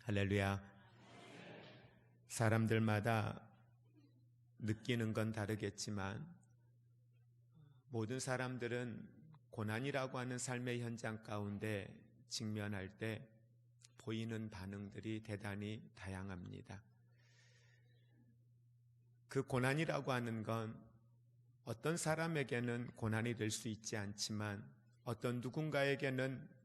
할렐루야. 사람들마다 느끼는 건 다르겠지만 모든 사람들은 고난이라고 하는 삶의 현장 가운데 직면할 때 보이는 반응들이 대단히 다양합니다. 그 고난이라고 하는 건 어떤 사람에게는 고난이 될 수 있지 않지만 어떤 누군가에게는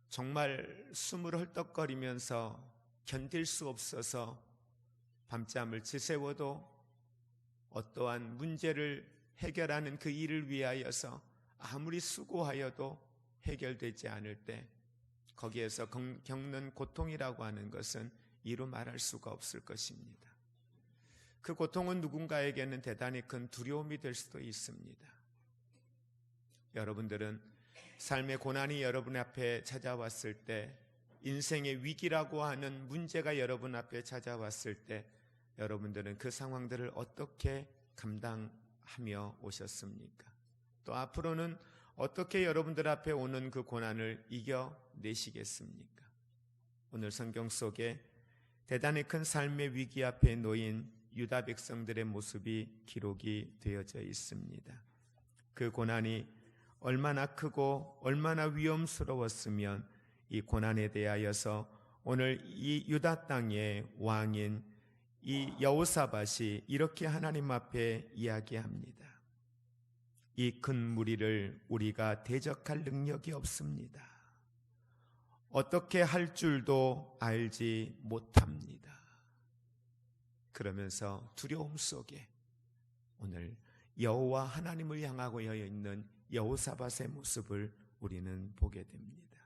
정말 숨을 헐떡거리면서 견딜 수 없어서 밤잠을 지새워도 어떠한 문제를 해결하는 그 일을 위하여서 아무리 수고하여도 해결되지 않을 때 거기에서 겪는 고통이라고 하는 것은 이루 말할 수가 없을 것입니다. 그 고통은 누군가에게는 대단히 큰 두려움이 될 수도 있습니다. 여러분들은 삶의 고난이 여러분 앞에 찾아왔을 때, 인생의 위기라고 하는 문제가 여러분 앞에 찾아왔을 때 여러분들은 그 상황들을 어떻게 감당하며 오셨습니까? 또 앞으로는 어떻게 여러분들 앞에 오는 그 고난을 이겨내시겠습니까? 오늘 성경 속에 대단히 큰 삶의 위기 앞에 놓인 유다 백성들의 모습이 기록이 되어져 있습니다. 그 고난이 얼마나 크고 얼마나 위험스러웠으면 이 고난에 대하여서 오늘 이 유다 땅의 왕인 이 여호사밧이 이렇게 하나님 앞에 이야기합니다. 이 큰 무리를 우리가 대적할 능력이 없습니다. 어떻게 할 줄도 알지 못합니다. 그러면서 두려움 속에 오늘 여호와 하나님을 향하고 있는 여호사밧의 모습을 우리는 보게 됩니다.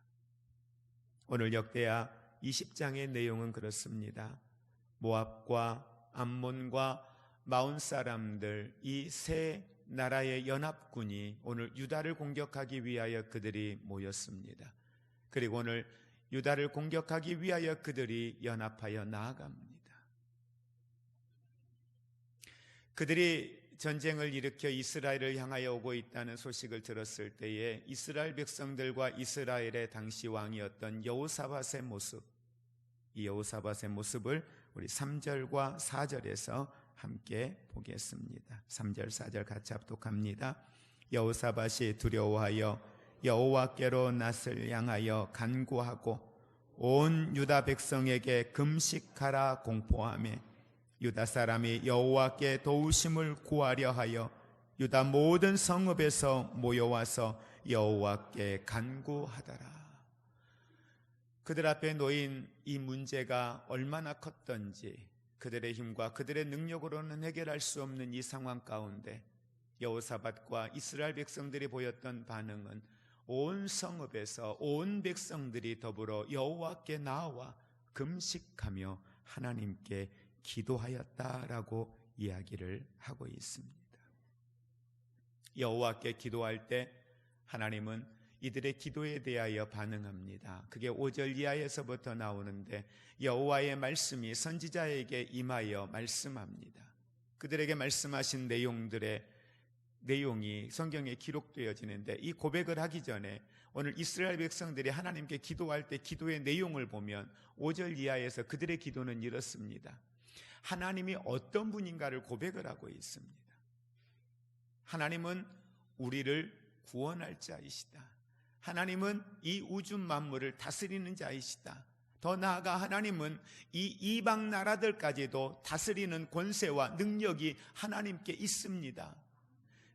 오늘 역대하 20장의 내용은 그렇습니다. 모압과 암몬과 마온 사람들, 이 세 나라의 연합군이 오늘 유다를 공격하기 위하여 그들이 모였습니다. 그리고 오늘 유다를 공격하기 위하여 그들이 연합하여 나아갑니다. 그들이 전쟁을 일으켜 이스라엘을 향하여 오고 있다는 소식을 들었을 때에 이스라엘 백성들과 이스라엘의 당시 왕이었던 여호사밧의 모습, 이 여호사밧의 모습을 우리 3절과 4절에서 함께 보겠습니다. 3절 4절 같이 합독합니다. 여호사밧이 두려워하여 여호와께로 낯을 향하여 간구하고 온 유다 백성에게 금식하라 공포하며 유다 사람이 여호와께 도우심을 구하려 하여 유다 모든 성읍에서 모여와서 여호와께 간구하더라. 그들 앞에 놓인 이 문제가 얼마나 컸던지, 그들의 힘과 그들의 능력으로는 해결할 수 없는 이 상황 가운데 여호사밧과 이스라엘 백성들이 보였던 반응은 온 성읍에서 온 백성들이 더불어 여호와께 나와 금식하며 하나님께 기도하였다라고 이야기를 하고 있습니다. 여호와께 기도할 때 하나님은 이들의 기도에 대하여 반응합니다. 그게 5절 이하에서부터 나오는데 여호와의 말씀이 선지자에게 임하여 말씀합니다. 그들에게 말씀하신 내용이 성경에 기록되어지는데 이 고백을 하기 전에 오늘 이스라엘 백성들이 하나님께 기도할 때 기도의 내용을 보면 5절 이하에서 그들의 기도는 이렇습니다. 하나님이 어떤 분인가를 고백을 하고 있습니다. 하나님은 우리를 구원할 자이시다. 하나님은 이 우주 만물을 다스리는 자이시다. 더 나아가 하나님은 이 이방 나라들까지도 다스리는 권세와 능력이 하나님께 있습니다.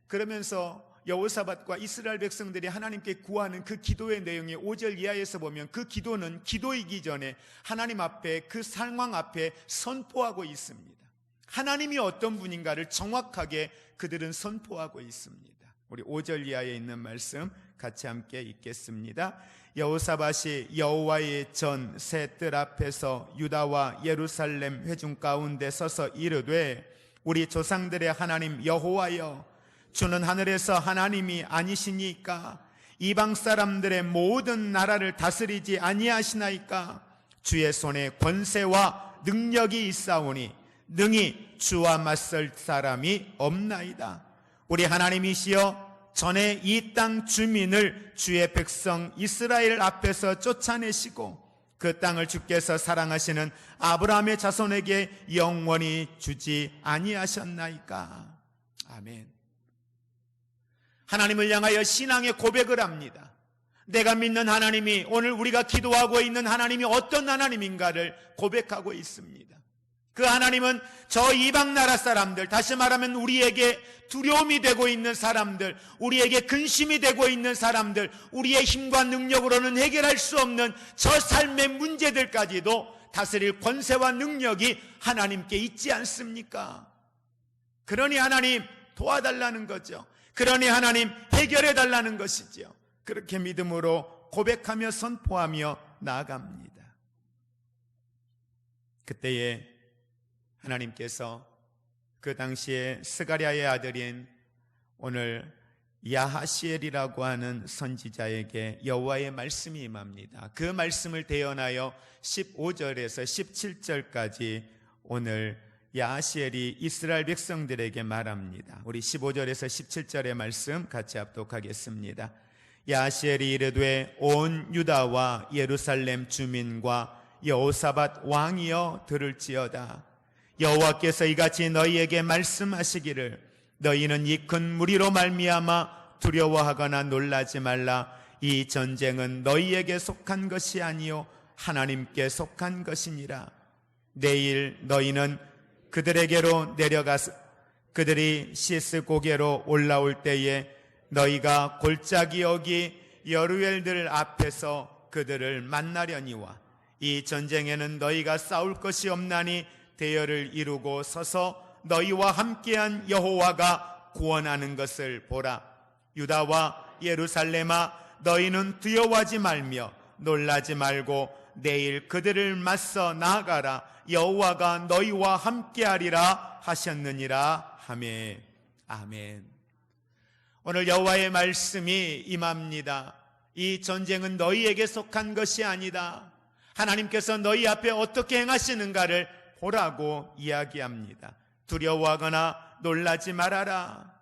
그러면서 여호사밧과 이스라엘 백성들이 하나님께 구하는 그 기도의 내용이 5절 이하에서 보면 그 기도는 기도이기 전에 하나님 앞에, 그 상황 앞에 선포하고 있습니다. 하나님이 어떤 분인가를 정확하게 그들은 선포하고 있습니다. 우리 5절 이하에 있는 말씀 같이 함께 읽겠습니다. 여호사밧이 여호와의 전 새 뜰 앞에서 유다와 예루살렘 회중 가운데 서서 이르되 우리 조상들의 하나님 여호와여, 주는 하늘에서 하나님이 아니시니까 이방 사람들의 모든 나라를 다스리지 아니하시나이까? 주의 손에 권세와 능력이 있사오니 능히 주와 맞설 사람이 없나이다. 우리 하나님이시여, 전에 이 땅 주민을 주의 백성 이스라엘 앞에서 쫓아내시고 그 땅을 주께서 사랑하시는 아브라함의 자손에게 영원히 주지 아니하셨나이까. 아멘. 하나님을 향하여 신앙의 고백을 합니다. 내가 믿는 하나님이, 오늘 우리가 기도하고 있는 하나님이 어떤 하나님인가를 고백하고 있습니다. 그 하나님은 저 이방 나라 사람들, 다시 말하면 우리에게 두려움이 되고 있는 사람들, 우리에게 근심이 되고 있는 사람들, 우리의 힘과 능력으로는 해결할 수 없는 저 삶의 문제들까지도 다스릴 권세와 능력이 하나님께 있지 않습니까? 그러니 하나님 도와달라는 거죠. 그러니 하나님 해결해 달라는 것이죠. 그렇게 믿음으로 고백하며 선포하며 나아갑니다. 그때에 하나님께서 그 당시에 스가랴의 아들인 오늘 야하시엘이라고 하는 선지자에게 여호와의 말씀이 임합니다. 그 말씀을 대언하여 15절에서 17절까지 오늘 야하시엘이 이스라엘 백성들에게 말합니다. 우리 15절에서 17절의 말씀 같이 합독하겠습니다. 야하시엘이 이르되 온 유다와 예루살렘 주민과 여호사밧 왕이여 들을지어다. 여호와께서 이같이 너희에게 말씀하시기를 너희는 이 큰 무리로 말미암아 두려워하거나 놀라지 말라. 이 전쟁은 너희에게 속한 것이 아니요 하나님께 속한 것이니라. 내일 너희는 그들에게로 내려가서 그들이 시스 고개로 올라올 때에 너희가 골짜기 여기 여루엘들 앞에서 그들을 만나려니와 이 전쟁에는 너희가 싸울 것이 없나니 대열을 이루고 서서 너희와 함께한 여호와가 구원하는 것을 보라. 유다와 예루살렘아 너희는 두려워하지 말며 놀라지 말고 내일 그들을 맞서 나아가라. 여호와가 너희와 함께하리라 하셨느니라 하며. 아멘. 오늘 여호와의 말씀이 임합니다. 이 전쟁은 너희에게 속한 것이 아니다. 하나님께서 너희 앞에 어떻게 행하시는가를 보라고 이야기합니다. 두려워하거나 놀라지 말아라.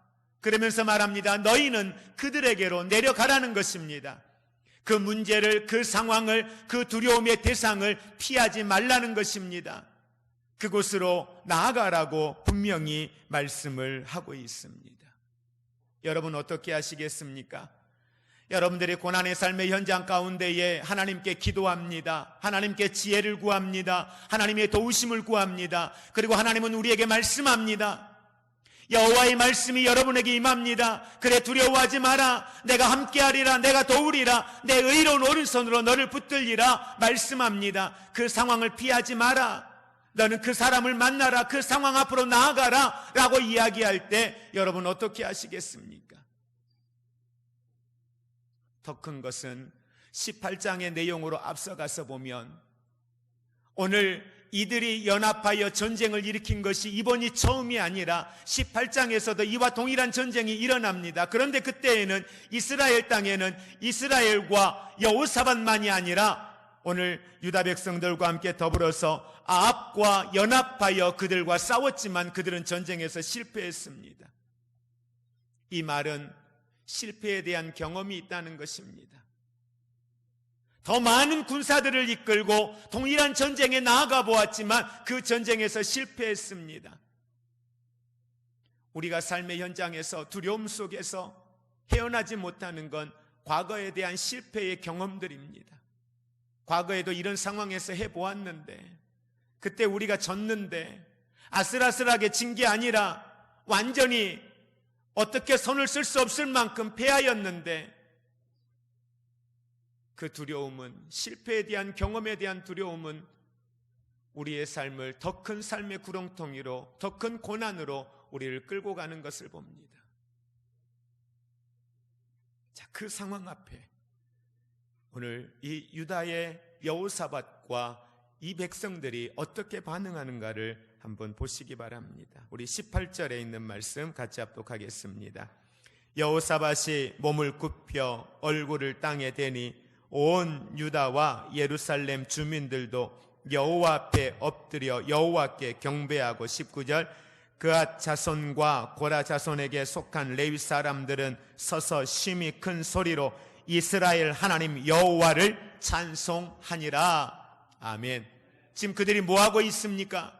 그러면서 말합니다. 너희는 그들에게로 내려가라는 것입니다. 그 문제를, 그 상황을, 그 두려움의 대상을 피하지 말라는 것입니다. 그곳으로 나아가라고 분명히 말씀을 하고 있습니다. 여러분 어떻게 하시겠습니까? 여러분들이 고난의 삶의 현장 가운데에 하나님께 기도합니다. 하나님께 지혜를 구합니다. 하나님의 도우심을 구합니다. 그리고 하나님은 우리에게 말씀합니다. 여호와의 말씀이 여러분에게 임합니다. 그래 두려워하지 마라. 내가 함께하리라. 내가 도우리라. 내 의로운 오른손으로 너를 붙들리라 말씀합니다. 그 상황을 피하지 마라. 너는 그 사람을 만나라. 그 상황 앞으로 나아가라 라고 이야기할 때 여러분 어떻게 하시겠습니까? 더 큰 것은 18장의 내용으로 앞서가서 보면 오늘 이들이 연합하여 전쟁을 일으킨 것이 이번이 처음이 아니라 18장에서도 이와 동일한 전쟁이 일어납니다. 그런데 그때에는 이스라엘 땅에는 이스라엘과 여호사밧만이 아니라 오늘 유다 백성들과 함께 더불어서 아합과 연합하여 그들과 싸웠지만 그들은 전쟁에서 실패했습니다. 이 말은 실패에 대한 경험이 있다는 것입니다. 더 많은 군사들을 이끌고 동일한 전쟁에 나아가 보았지만 그 전쟁에서 실패했습니다. 우리가 삶의 현장에서 두려움 속에서 헤어나지 못하는 건 과거에 대한 실패의 경험들입니다. 과거에도 이런 상황에서 해보았는데 그때 우리가 졌는데 아슬아슬하게 진 게 아니라 완전히 어떻게 손을 쓸 수 없을 만큼 패하였는데 그 두려움은, 실패에 대한 경험에 대한 두려움은 우리의 삶을 더 큰 삶의 구렁텅이로, 더 큰 고난으로 우리를 끌고 가는 것을 봅니다. 자, 그 상황 앞에 오늘 이 유다의 여호사밧과 이 백성들이 어떻게 반응하는가를 한번 보시기 바랍니다. 우리 18절에 있는 말씀 같이 합독하겠습니다. 여호사밧이 몸을 굽혀 얼굴을 땅에 대니 온 유다와 예루살렘 주민들도 여호와 앞에 엎드려 여호와께 경배하고 19절 그앗 자손과 고라 자손에게 속한 레위 사람들은 서서 심히 큰 소리로 이스라엘 하나님 여호와를 찬송하니라. 아멘. 지금 그들이 뭐하고 있습니까?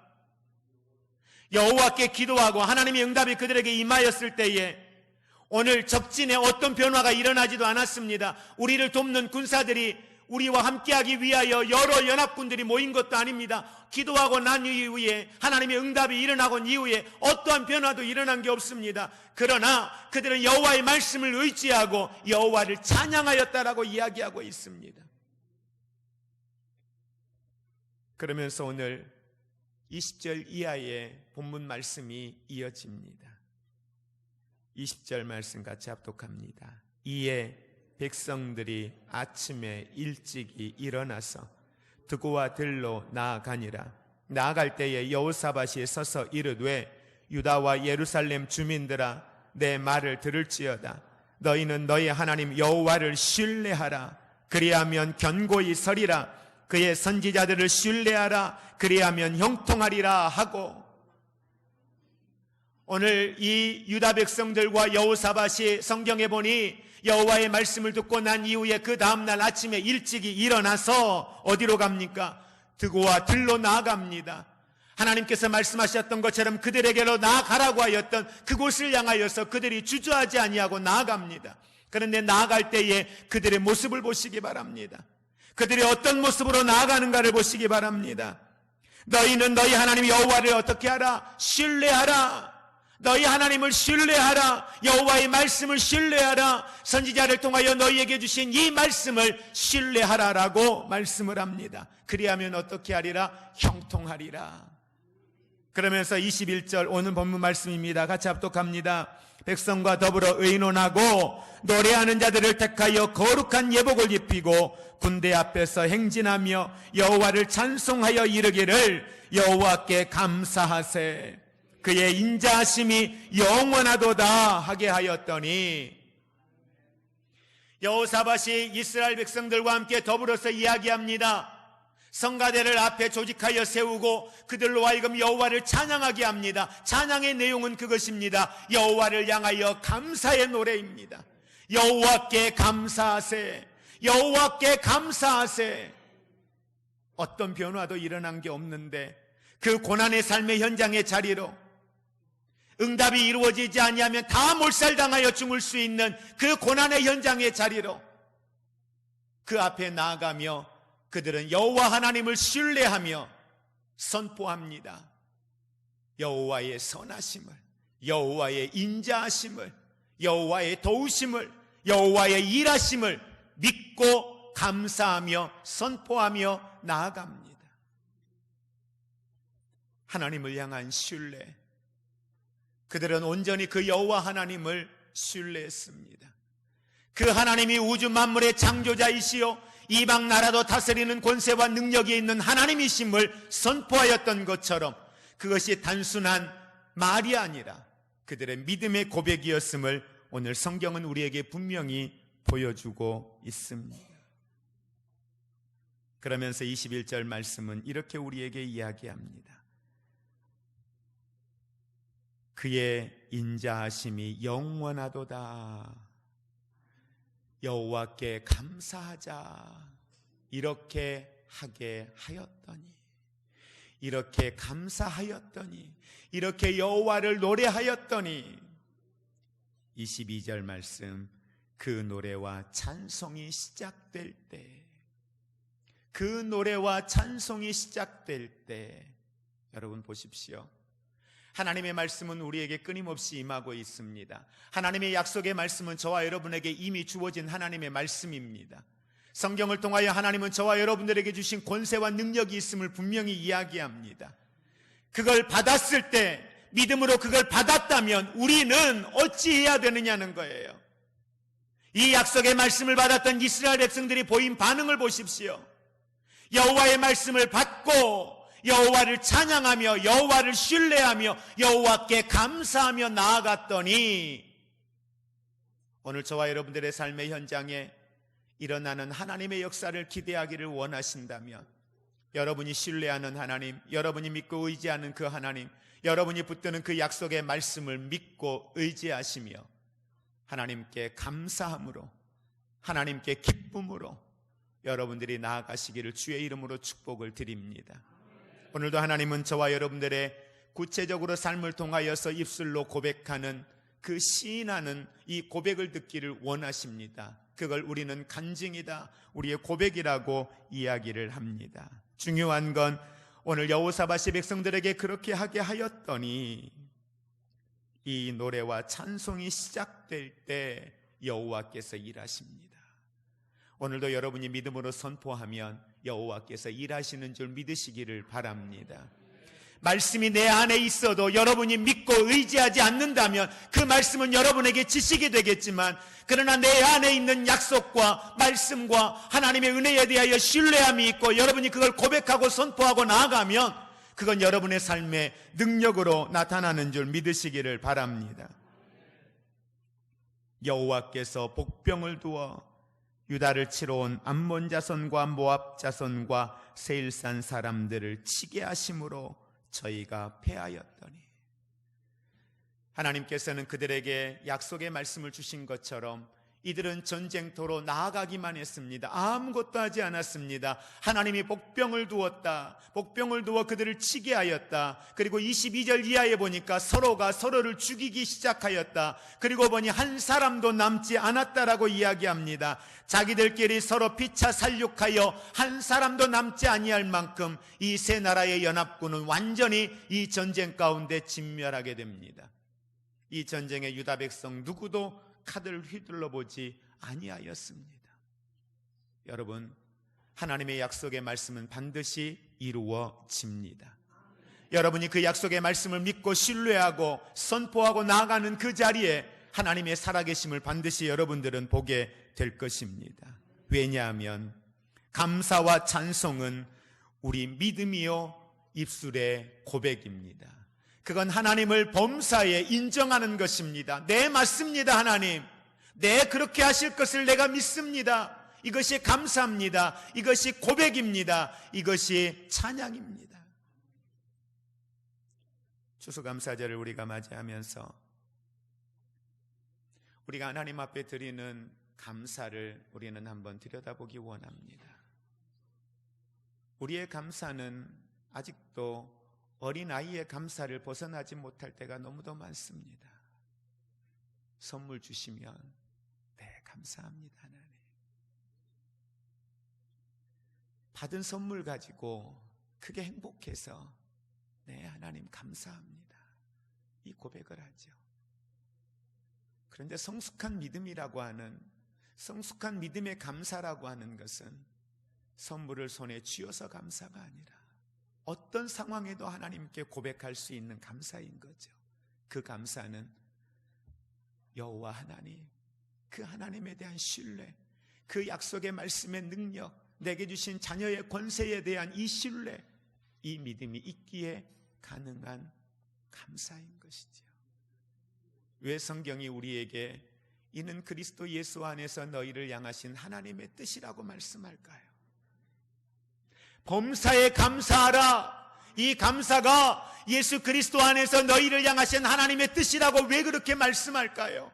여호와께 기도하고 하나님의 응답이 그들에게 임하였을 때에 오늘 적진에 어떤 변화가 일어나지도 않았습니다. 우리를 돕는 군사들이 우리와 함께하기 위하여 여러 연합군들이 모인 것도 아닙니다. 기도하고 난 이후에 하나님의 응답이 일어나고 난 이후에 어떠한 변화도 일어난 게 없습니다. 그러나 그들은 여호와의 말씀을 의지하고 여호와를 찬양하였다라고 이야기하고 있습니다. 그러면서 오늘 20절 이하의 본문 말씀이 이어집니다. 20절 말씀 같이 합독합니다. 이에 백성들이 아침에 일찍이 일어나서 드고와 들로 나아가니라. 나아갈 때에 여호사밧이 서서 이르되 유다와 예루살렘 주민들아 내 말을 들을지어다. 너희는 너희 하나님 여호와를 신뢰하라. 그리하면 견고히 서리라. 그의 선지자들을 신뢰하라. 그리하면 형통하리라 하고, 오늘 이 유다 백성들과 여호사밧이 성경에 보니 여호와의 말씀을 듣고 난 이후에 그 다음날 아침에 일찍이 일어나서 어디로 갑니까? 드고와 들로 나아갑니다. 하나님께서 말씀하셨던 것처럼 그들에게로 나아가라고 하였던 그곳을 향하여서 그들이 주저하지 아니하고 나아갑니다. 그런데 나아갈 때에 그들의 모습을 보시기 바랍니다. 그들이 어떤 모습으로 나아가는가를 보시기 바랍니다. 너희는 너희 하나님 여호와를 어떻게 하라? 신뢰하라. 너희 하나님을 신뢰하라. 여호와의 말씀을 신뢰하라. 선지자를 통하여 너희에게 주신 이 말씀을 신뢰하라라고 말씀을 합니다. 그리하면 어떻게 하리라? 형통하리라. 그러면서 21절 오늘 본문 말씀입니다. 같이 합독합니다. 백성과 더불어 의논하고 노래하는 자들을 택하여 거룩한 예복을 입히고 군대 앞에서 행진하며 여호와를 찬송하여 이르기를 여호와께 감사하세. 그의 인자하심이 영원하도다 하게 하였더니, 여호사밧이 이스라엘 백성들과 함께 더불어서 이야기합니다. 성가대를 앞에 조직하여 세우고 그들로 하여금 여호와를 찬양하게 합니다. 찬양의 내용은 그것입니다. 여호와를 향하여 감사의 노래입니다. 여호와께 감사하세. 여호와께 감사하세. 어떤 변화도 일어난 게 없는데 그 고난의 삶의 현장의 자리로 응답이 이루어지지 아니하면 다 몰살당하여 죽을 수 있는 그 고난의 현장의 자리로 그 앞에 나아가며 그들은 여호와 하나님을 신뢰하며 선포합니다. 여호와의 선하심을, 여호와의 인자하심을, 여호와의 도우심을, 여호와의 일하심을 믿고 감사하며 선포하며 나아갑니다. 하나님을 향한 신뢰. 그들은 온전히 그 여호와 하나님을 신뢰했습니다. 그 하나님이 우주 만물의 창조자이시요 이방 나라도 다스리는 권세와 능력이 있는 하나님이심을 선포하였던 것처럼 그것이 단순한 말이 아니라 그들의 믿음의 고백이었음을 오늘 성경은 우리에게 분명히 보여주고 있습니다. 그러면서 21절 말씀은 이렇게 우리에게 이야기합니다. 그의 인자하심이 영원하도다. 여호와께 감사하자. 이렇게 하게 하였더니, 이렇게 감사하였더니, 이렇게 여호와를 노래하였더니 22절 말씀, 그 노래와 찬송이 시작될 때, 그 노래와 찬송이 시작될 때, 여러분 보십시오. 하나님의 말씀은 우리에게 끊임없이 임하고 있습니다. 하나님의 약속의 말씀은 저와 여러분에게 이미 주어진 하나님의 말씀입니다. 성경을 통하여 하나님은 저와 여러분들에게 주신 권세와 능력이 있음을 분명히 이야기합니다. 그걸 받았을 때, 믿음으로 그걸 받았다면 우리는 어찌해야 되느냐는 거예요. 이 약속의 말씀을 받았던 이스라엘 백성들이 보인 반응을 보십시오. 여호와의 말씀을 받고 여호와를 찬양하며 여호와를 신뢰하며 여호와께 감사하며 나아갔더니, 오늘 저와 여러분들의 삶의 현장에 일어나는 하나님의 역사를 기대하기를 원하신다면, 여러분이 신뢰하는 하나님, 여러분이 믿고 의지하는 그 하나님, 여러분이 붙드는 그 약속의 말씀을 믿고 의지하시며 하나님께 감사함으로, 하나님께 기쁨으로, 여러분들이 나아가시기를 주의 이름으로 축복을 드립니다. 오늘도 하나님은 저와 여러분들의 구체적으로 삶을 통하여서 입술로 고백하는 그 시인하는 이 고백을 듣기를 원하십니다. 그걸 우리는 간증이다, 우리의 고백이라고 이야기를 합니다. 중요한 건 오늘 여호사밧이 백성들에게 그렇게 하게 하였더니 이 노래와 찬송이 시작될 때 여호와께서 일하십니다. 오늘도 여러분이 믿음으로 선포하면 여호와께서 일하시는 줄 믿으시기를 바랍니다. 말씀이 내 안에 있어도 여러분이 믿고 의지하지 않는다면 그 말씀은 여러분에게 지식이 되겠지만, 그러나 내 안에 있는 약속과 말씀과 하나님의 은혜에 대하여 신뢰함이 있고 여러분이 그걸 고백하고 선포하고 나아가면 그건 여러분의 삶의 능력으로 나타나는 줄 믿으시기를 바랍니다. 여호와께서 복병을 두어 유다를 치러 온 암몬 자손과 모압 자손과 세일산 사람들을 치게 하심으로 저희가 패하였더니, 하나님께서는 그들에게 약속의 말씀을 주신 것처럼 이들은 전쟁터로 나아가기만 했습니다. 아무것도 하지 않았습니다. 하나님이 복병을 두었다, 복병을 두어 그들을 치게 하였다. 그리고 22절 이하에 보니까 서로가 서로를 죽이기 시작하였다. 그리고 보니 한 사람도 남지 않았다라고 이야기합니다. 자기들끼리 서로 피차 살육하여 한 사람도 남지 아니할 만큼 이 세 나라의 연합군은 완전히 이 전쟁 가운데 진멸하게 됩니다. 이 전쟁에 유다 백성 누구도 칼을 휘둘러 보지 아니하였습니다. 여러분, 하나님의 약속의 말씀은 반드시 이루어집니다. 여러분이 그 약속의 말씀을 믿고 신뢰하고 선포하고 나아가는 그 자리에 하나님의 살아계심을 반드시 여러분들은 보게 될 것입니다. 왜냐하면 감사와 찬송은 우리 믿음이요 입술의 고백입니다. 그건 하나님을 범사에 인정하는 것입니다. 네, 맞습니다. 하나님, 네, 그렇게 하실 것을 내가 믿습니다. 이것이 감사합니다. 이것이 고백입니다. 이것이 찬양입니다. 추수감사절을 우리가 맞이하면서 우리가 하나님 앞에 드리는 감사를 우리는 한번 들여다보기 원합니다. 우리의 감사는 아직도 어린아이의 감사를 벗어나지 못할 때가 너무도 많습니다. 선물 주시면 네, 감사합니다 하나님. 받은 선물 가지고 크게 행복해서 네, 하나님 감사합니다, 이 고백을 하죠. 그런데 성숙한 믿음이라고 하는, 성숙한 믿음의 감사라고 하는 것은 선물을 손에 쥐어서 감사가 아니라 어떤 상황에도 하나님께 고백할 수 있는 감사인 거죠. 그 감사는 여호와 하나님, 그 하나님에 대한 신뢰, 그 약속의 말씀의 능력, 내게 주신 자녀의 권세에 대한 이 신뢰, 이 믿음이 있기에 가능한 감사인 것이죠. 왜 성경이 우리에게 이는 그리스도 예수 안에서 너희를 향하신 하나님의 뜻이라고 말씀할까요? 범사에 감사하라. 이 감사가 예수 그리스도 안에서 너희를 향하신 하나님의 뜻이라고 왜 그렇게 말씀할까요?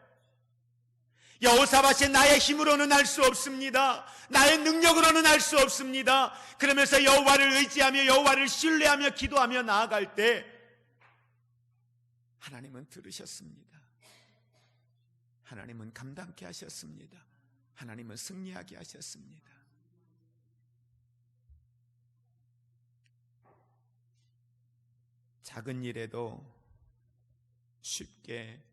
여호사밧이 나의 힘으로는 할 수 없습니다. 나의 능력으로는 할 수 없습니다. 그러면서 여호와를 의지하며 여호와를 신뢰하며 기도하며 나아갈 때 하나님은 들으셨습니다. 하나님은 감당케 하셨습니다. 하나님은 승리하게 하셨습니다. 작은 일에도 쉽게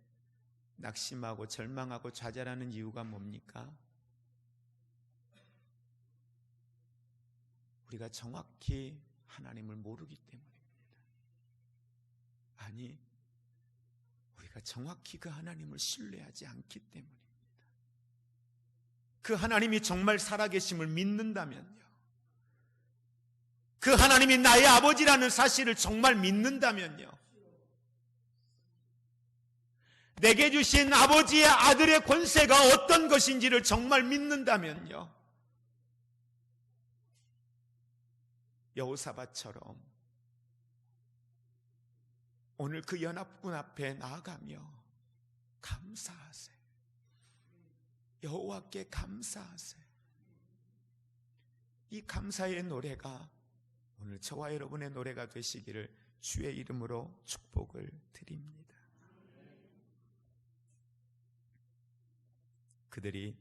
낙심하고 절망하고 좌절하는 이유가 뭡니까? 우리가 정확히 하나님을 모르기 때문입니다. 아니, 우리가 정확히 그 하나님을 신뢰하지 않기 때문입니다. 그 하나님이 정말 살아계심을 믿는다면요, 그 하나님이 나의 아버지라는 사실을 정말 믿는다면요, 내게 주신 아버지의 아들의 권세가 어떤 것인지를 정말 믿는다면요, 여호사밧처럼 오늘 그 연합군 앞에 나아가며 감사하세요. 여호와께 감사하세요. 이 감사의 노래가 오늘 저와 여러분의 노래가 되시기를 주의 이름으로 축복을 드립니다. 그들이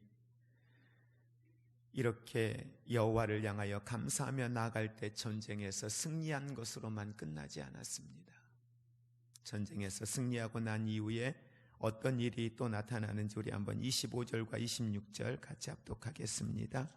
이렇게 여호와를 향하여 감사하며 나아갈 때 전쟁에서 승리한 것으로만 끝나지 않았습니다. 전쟁에서 승리하고 난 이후에 어떤 일이 또 나타나는지 우리 한번 25절과 26절 같이 합독하겠습니다.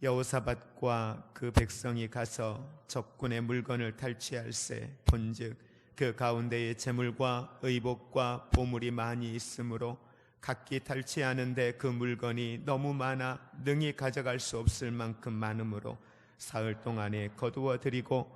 여호사밧과 그 백성이 가서 적군의 물건을 탈취할세 본즉 그 가운데에 재물과 의복과 보물이 많이 있으므로 각기 탈취하는데 그 물건이 너무 많아 능히 가져갈 수 없을 만큼 많으므로 사흘 동안에 거두어 드리고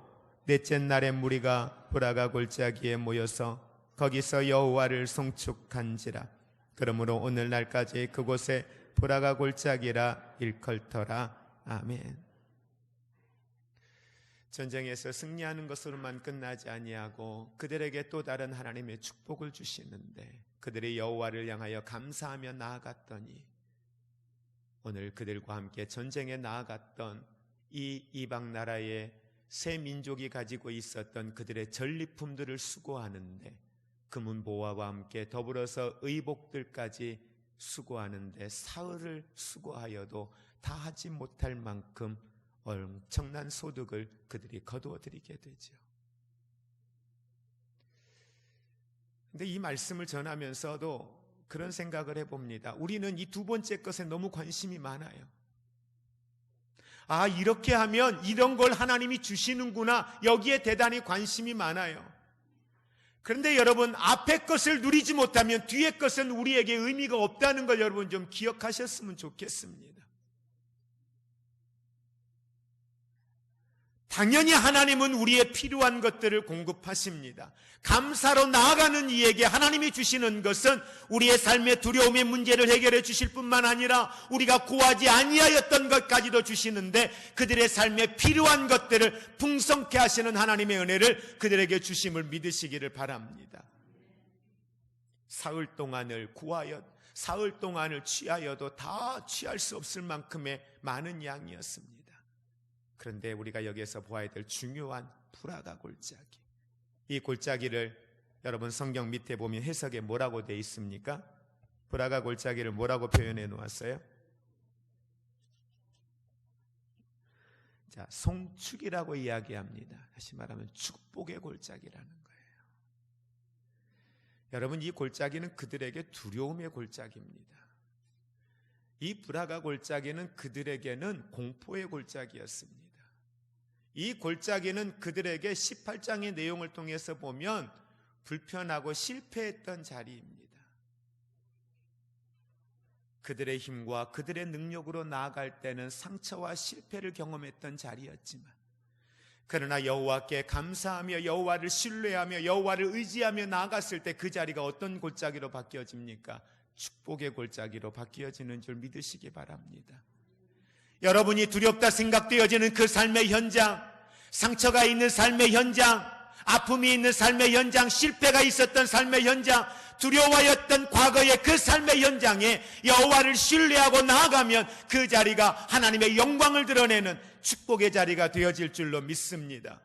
넷째 날에 무리가 브라가 골짜기에 모여서 거기서 여호와를 송축한지라. 그러므로 오늘날까지 그곳에 브라가 골짜기라 일컬더라. 아멘. 전쟁에서 승리하는 것으로만 끝나지 아니하고 그들에게 또 다른 하나님의 축복을 주시는데 그들이 여호와를 향하여 감사하며 나아갔더니 오늘 그들과 함께 전쟁에 나아갔던 이 이방 나라의 새 민족이 가지고 있었던 그들의 전리품들을 수거하는데 금은보화와 함께 더불어서 의복들까지 수거하는데 사흘을 수거하여도 다 하지 못할 만큼 엄청난 소득을 그들이 거두어들이게 되죠. 근데 이 말씀을 전하면서도 그런 생각을 해봅니다. 우리는 이 두 번째 것에 너무 관심이 많아요. 아, 이렇게 하면 이런 걸 하나님이 주시는구나. 여기에 대단히 관심이 많아요. 그런데 여러분, 앞에 것을 누리지 못하면 뒤에 것은 우리에게 의미가 없다는 걸 여러분 좀 기억하셨으면 좋겠습니다. 당연히 하나님은 우리의 필요한 것들을 공급하십니다. 감사로 나아가는 이에게 하나님이 주시는 것은 우리의 삶의 두려움의 문제를 해결해 주실 뿐만 아니라 우리가 구하지 아니하였던 것까지도 주시는데 그들의 삶에 필요한 것들을 풍성케 하시는 하나님의 은혜를 그들에게 주심을 믿으시기를 바랍니다. 사흘 동안을 취하여도 다 취할 수 없을 만큼의 많은 양이었습니다. 그런데 우리가 여기에서 보아야 될 중요한 브라가 골짜기, 이 골짜기를 여러분 성경 밑에 보면 해석에 뭐라고 되어 있습니까? 브라가 골짜기를 뭐라고 표현해 놓았어요? 자, 송축이라고 이야기합니다. 다시 말하면 축복의 골짜기라는 거예요. 여러분, 이 골짜기는 그들에게 두려움의 골짜기입니다. 이 브라가 골짜기는 그들에게는 공포의 골짜기였습니다. 이 골짜기는 그들에게 18장의 내용을 통해서 보면 불편하고 실패했던 자리입니다. 그들의 힘과 그들의 능력으로 나아갈 때는 상처와 실패를 경험했던 자리였지만 그러나 여호와께 감사하며 여호와를 신뢰하며 여호와를 의지하며 나아갔을 때 그 자리가 어떤 골짜기로 바뀌어집니까? 축복의 골짜기로 바뀌어지는 줄 믿으시기 바랍니다. 여러분이 두렵다 생각되어지는 그 삶의 현장, 상처가 있는 삶의 현장, 아픔이 있는 삶의 현장, 실패가 있었던 삶의 현장, 두려워하였던 과거의 그 삶의 현장에 여호와를 신뢰하고 나아가면 그 자리가 하나님의 영광을 드러내는 축복의 자리가 되어질 줄로 믿습니다.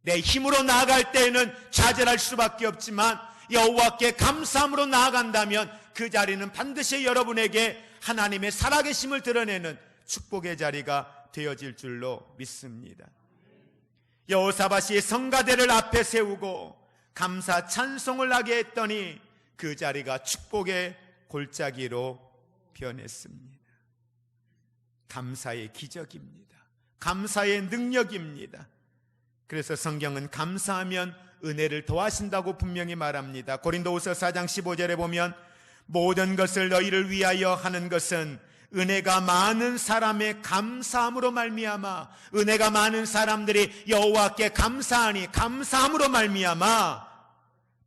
내 힘으로 나아갈 때에는 좌절할 수밖에 없지만 여호와께 감사함으로 나아간다면 그 자리는 반드시 여러분에게 하나님의 살아계심을 드러내는 축복의 자리가 되어질 줄로 믿습니다. 여호사밧이 성가대를 앞에 세우고 감사 찬송을 하게 했더니 그 자리가 축복의 골짜기로 변했습니다. 감사의 기적입니다. 감사의 능력입니다. 그래서 성경은 감사하면 은혜를 더하신다고 분명히 말합니다. 고린도후서 4장 15절에 보면 모든 것을 너희를 위하여 하는 것은 은혜가 많은 사람의 감사함으로 말미암아, 은혜가 많은 사람들이 여호와께 감사하니 감사함으로 말미암아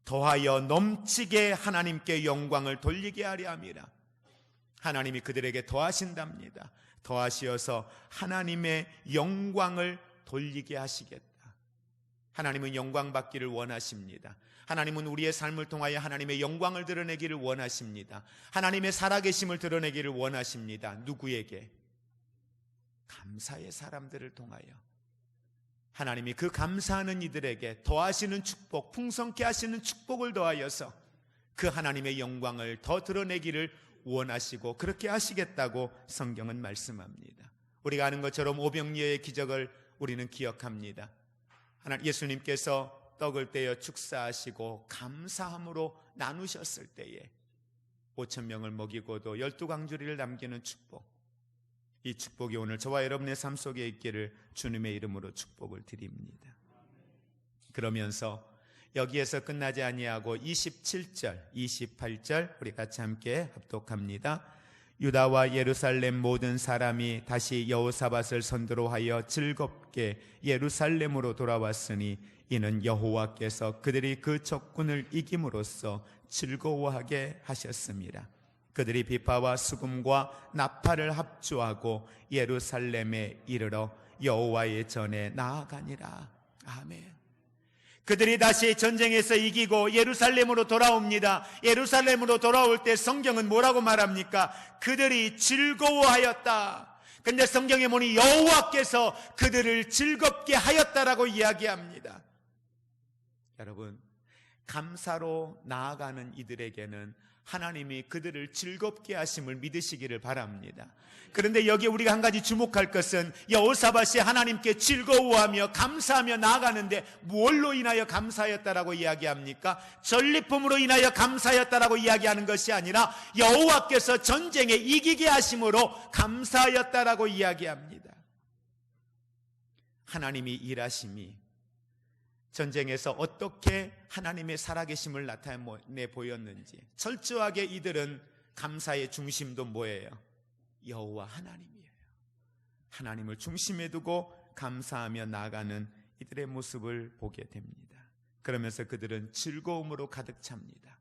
더하여 넘치게 하나님께 영광을 돌리게 하려 함이라. 하나님이 그들에게 더하신답니다. 더하시어서 하나님의 영광을 돌리게 하시겠다. 하나님은 영광 받기를 원하십니다. 하나님은 우리의 삶을 통하여 하나님의 영광을 드러내기를 원하십니다. 하나님의 살아계심을 드러내기를 원하십니다. 누구에게? 감사의 사람들을 통하여 하나님이 그 감사하는 이들에게 더하시는 축복, 풍성케 하시는 축복을 더하여서 그 하나님의 영광을 더 드러내기를 원하시고 그렇게 하시겠다고 성경은 말씀합니다. 우리가 아는 것처럼 오병이어의 기적을 우리는 기억합니다. 예수님께서 떡을 떼어 축사하시고 감사함으로 나누셨을 때에 5,000명을 먹이고도 12광주리를 남기는 축복, 이 축복이 오늘 저와 여러분의 삶 속에 있기를 주님의 이름으로 축복을 드립니다. 그러면서 여기에서 끝나지 아니하고 27절, 28절 우리 같이 함께 합독합니다. 유다와 예루살렘 모든 사람이 다시 여호사밧을 선두로 하여 즐겁게 예루살렘으로 돌아왔으니 이는 여호와께서 그들이 그 적군을 이김으로써 즐거워하게 하셨습니다. 그들이 비파와 수금과 나팔을 합주하고 예루살렘에 이르러 여호와의 전에 나아가니라. 아멘. 그들이 다시 전쟁에서 이기고 예루살렘으로 돌아옵니다. 예루살렘으로 돌아올 때 성경은 뭐라고 말합니까? 그들이 즐거워하였다. 근데 성경에 보니 여호와께서 그들을 즐겁게 하였다라고 이야기합니다. 여러분, 감사로 나아가는 이들에게는 하나님이 그들을 즐겁게 하심을 믿으시기를 바랍니다. 그런데 여기에 우리가 한 가지 주목할 것은 여호사밧이 하나님께 즐거워하며 감사하며 나아가는데 뭘로 인하여 감사하였다라고 이야기합니까? 전리품으로 인하여 감사하였다라고 이야기하는 것이 아니라 여호와께서 전쟁에 이기게 하심으로 감사하였다라고 이야기합니다. 하나님이 일하심이 전쟁에서 어떻게 하나님의 살아계심을 나타내 보였는지, 철저하게 이들은 감사의 중심도 뭐예요? 여호와 하나님이에요. 하나님을 중심에 두고 감사하며 나아가는 이들의 모습을 보게 됩니다. 그러면서 그들은 즐거움으로 가득 찹니다.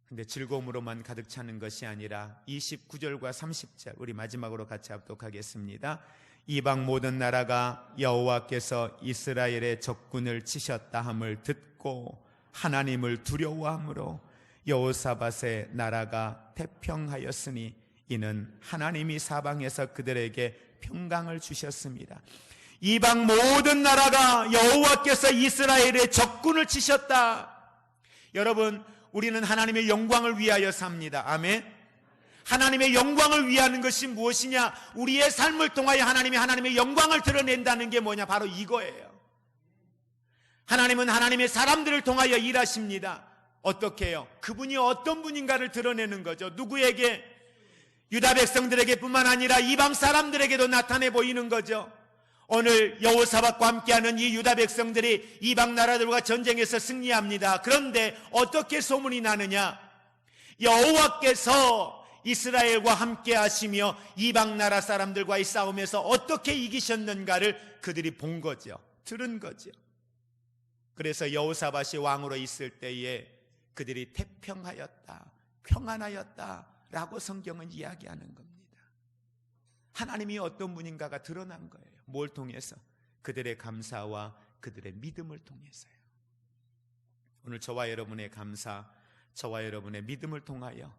근데 즐거움으로만 가득 차는 것이 아니라 29절과 30절 우리 마지막으로 같이 합독하겠습니다. 이방 모든 나라가 여호와께서 이스라엘의 적군을 치셨다 함을 듣고 하나님을 두려워함으로 여호사밧의 나라가 태평하였으니 이는 하나님이 사방에서 그들에게 평강을 주셨습니다. 이방 모든 나라가 여호와께서 이스라엘의 적군을 치셨다. 여러분, 우리는 하나님의 영광을 위하여 삽니다. 아멘. 하나님의 영광을 위하는 것이 무엇이냐? 우리의 삶을 통하여 하나님의 영광을 드러낸다는 게 뭐냐? 바로 이거예요. 하나님은 하나님의 사람들을 통하여 일하십니다. 어떻게 해요? 그분이 어떤 분인가를 드러내는 거죠. 누구에게? 유다 백성들에게 뿐만 아니라 이방 사람들에게도 나타내 보이는 거죠. 오늘 여호사밧과 함께하는 이 유다 백성들이 이방 나라들과 전쟁에서 승리합니다. 그런데 어떻게 소문이 나느냐? 여호와께서 이스라엘과 함께 하시며 이방 나라 사람들과의 싸움에서 어떻게 이기셨는가를 그들이 본 거죠. 들은 거죠. 그래서 여호사밧이 왕으로 있을 때에 그들이 태평하였다, 평안하였다라고 성경은 이야기하는 겁니다. 하나님이 어떤 분인가가 드러난 거예요. 뭘 통해서? 그들의 감사와 그들의 믿음을 통해서요. 오늘 저와 여러분의 감사, 저와 여러분의 믿음을 통하여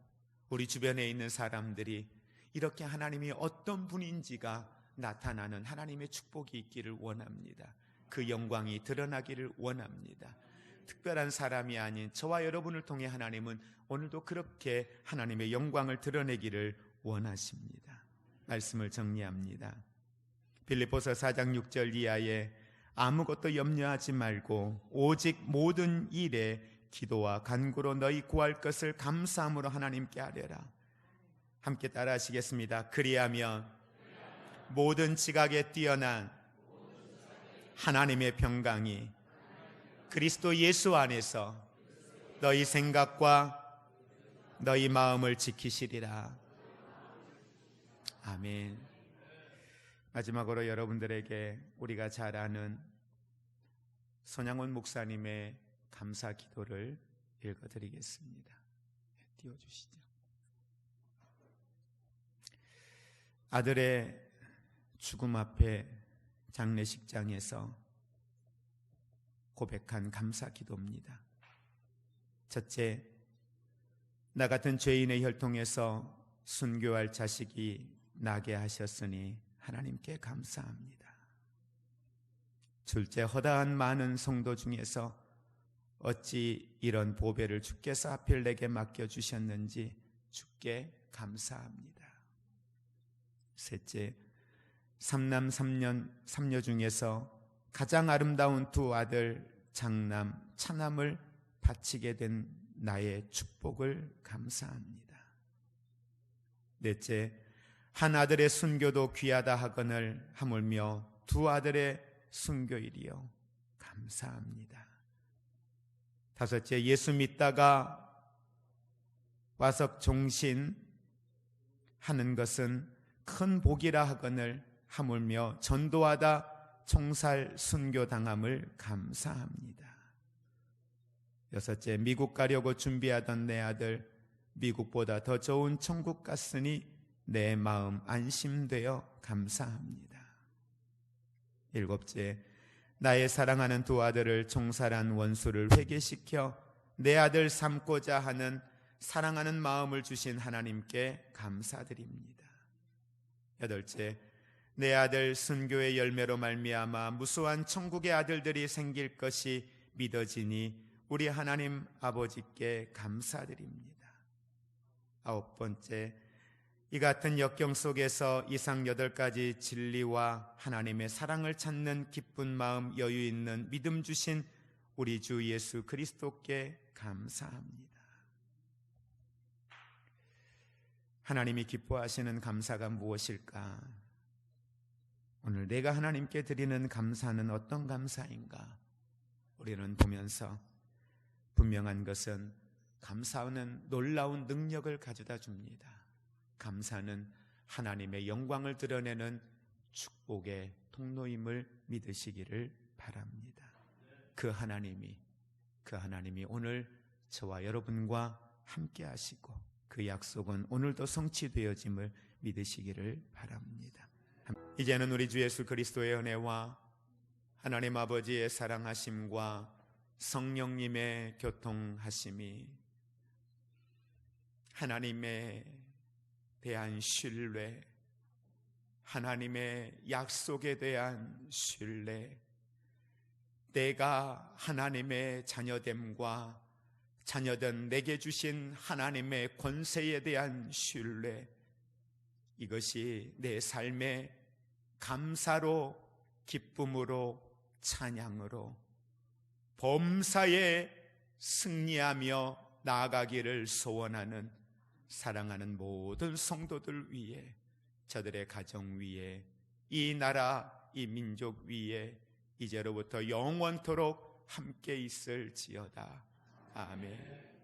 우리 주변에 있는 사람들이 이렇게 하나님이 어떤 분인지가 나타나는 하나님의 축복이 있기를 원합니다. 그 영광이 드러나기를 원합니다. 특별한 사람이 아닌 저와 여러분을 통해 하나님은 오늘도 그렇게 하나님의 영광을 드러내기를 원하십니다. 말씀을 정리합니다. 빌립보서 4장 6절 이하에 아무것도 염려하지 말고 오직 모든 일에 기도와 간구로 너희 구할 것을 감사함으로 하나님께 아뢰라. 함께 따라 하시겠습니다. 그리하면 모든 지각에 뛰어난 하나님의 평강이 그리스도 예수 안에서 너희 생각과 너희 마음을 지키시리라. 아멘. 마지막으로 여러분들에게 우리가 잘 아는 손양원 목사님의 감사 기도를 읽어드리겠습니다. 띄워주시죠. 아들의 죽음 앞에 장례식장에서 고백한 감사 기도입니다. 첫째, 나 같은 죄인의 혈통에서 순교할 자식이 나게 하셨으니 하나님께 감사합니다. 둘째, 허다한 많은 성도 중에서 어찌 이런 보배를 주께서 하필 내게 맡겨주셨는지 주께 감사합니다. 셋째, 삼남 삼녀 중에서 가장 아름다운 두 아들 장남 차남을 바치게 된 나의 축복을 감사합니다. 넷째, 한 아들의 순교도 귀하다 하거늘 하물며 두 아들의 순교일이요 감사합니다. 다섯째, 예수 믿다가 와서 종신하는 것은 큰 복이라 하거늘 하물며 전도하다 총살 순교당함을 감사합니다. 여섯째, 미국 가려고 준비하던 내 아들 미국보다 더 좋은 천국 갔으니 내 마음 안심되어 감사합니다. 일곱째, 나의 사랑하는 두 아들을 총살한 원수를 회개시켜 내 아들 삼고자 하는 사랑하는 마음을 주신 하나님께 감사드립니다. 여덟째, 내 아들 순교의 열매로 말미암아 무수한 천국의 아들들이 생길 것이 믿어지니 우리 하나님 아버지께 감사드립니다. 아홉 번째, 이 같은 역경 속에서 이상 8가지 진리와 하나님의 사랑을 찾는 기쁜 마음 여유 있는 믿음 주신 우리 주 예수 그리스도께 감사합니다. 하나님이 기뻐하시는 감사가 무엇일까? 오늘 내가 하나님께 드리는 감사는 어떤 감사인가? 우리는 보면서 분명한 것은 감사는 놀라운 능력을 가져다 줍니다. 감사는 하나님의 영광을 드러내는 축복의 통로임을 믿으시기를 바랍니다. 그 하나님이 오늘 저와 여러분과 함께 하시고 그 약속은 오늘도 성취되어짐을 믿으시기를 바랍니다. 이제는 우리 주 예수 그리스도의 은혜와 하나님 아버지의 사랑하심과 성령님의 교통하심이 하나님의 대한 신뢰, 하나님의 약속에 대한 신뢰, 내가 하나님의 자녀됨과 자녀된 내게 주신 하나님의 권세에 대한 신뢰, 이것이 내 삶의 감사로, 기쁨으로, 찬양으로 범사에 승리하며 나아가기를 소원하는 사랑하는 모든 성도들 위에, 저들의 가정 위에, 이 나라, 이 민족 위에 이제로부터 영원토록 함께 있을지어다. 아멘.